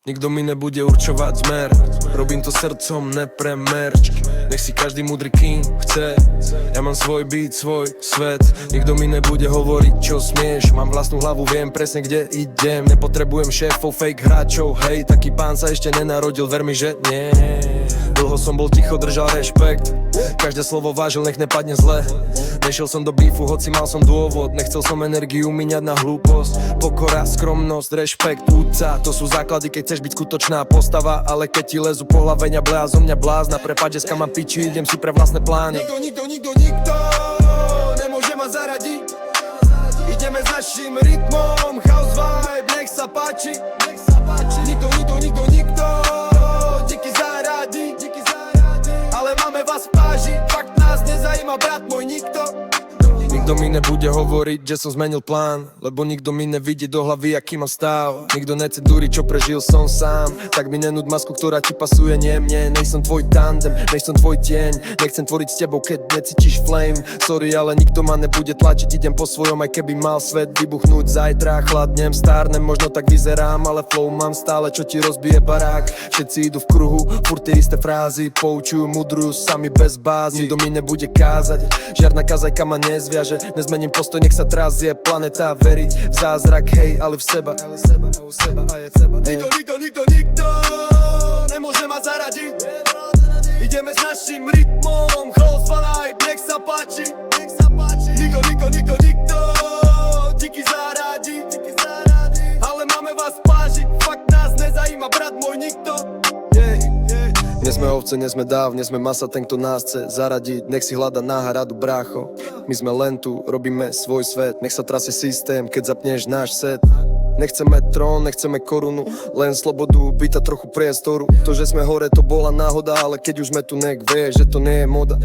Nikto mi nebude určovať smer. Robím to srdcom, ne pre merch. Nech si každý múdry kým chce. Ja mám svoj beat, svoj svet. Nikto mi nebude hovoriť čo smieš. Mám vlastnú hlavu, viem presne kde idem. Nepotrebujem šéfov, fake hráčov. Hej, taký pán sa ešte nenarodil, ver mi, že nie. Dlho som bol ticho, držal rešpekt. Každé slovo vážil, nech nepadne zle. Nešiel som do bífu, hoci mal som dôvod. Nechcel som energiu míňať na hlúposť. Pokora, skromnosť, rešpekt, úcta. To sú základy, keď chceš byť skutočná postava. Ale keď ti lezu po hlave, ňa zo mňa blázna. Prepáč, dneska mám piči, idem si pre vlastné plány. Nikto nemôže ma zaradiť. Ideme s našim rytmom, house vibe, nech sa páči. Nikto díky zaradi. Ale máme vás v páži, fakt nás nezajíma, brat môj, nikto. Nikto mi nebude hovoriť, že som zmenil plán, lebo nikto mi nevidí do hlavy, aký mám stav. Nikto nechce dúriť, čo prežil som sám. Tak mi nenúď masku, ktorá ti pasuje, nie mne. Nejsom tvoj tandem, nejsom tvoj tieň. Nechcem tvoriť s tebou, keď necítiš flame. Sorry, ale nikto ma nebude tlačiť. Idem po svojom, aj keby mal svet vybuchnúť zajtra. Chladnem, stárnem, možno tak vyzerám, ale flow mám stále, čo ti rozbije barák. Všetci idú v kruhu, furt tie isté frázy. Poučujú, mudrujú sami bez bázy. Nikto mi nebude kázať, žiadna kazajka ma nezviaže. Nezmením postoj, nech sa trazie planeta. Veriť v zázrak, hej, ale v seba. Nikto nemôže ma zaradiť. Ideme s našim rytmom, house vibe, nech sa páči. Nikto díky zaradi. Ale máme vás v páži, fakt nás nezajíma, brat môj, nikto. Nie sme ovce, nie sme dáv, nie sme masa, ten, kto nás chce zaradiť. Nech si hľada náhradu, brácho. My sme len tu, robíme svoj svet. Nech sa trasie systém, keď zapneš náš set. Nechceme trón, nechceme korunu, len slobodu, byť a trochu priestoru. To, že sme hore, to bola náhoda, ale keď už sme tu, nech vieš, že to nie je moda.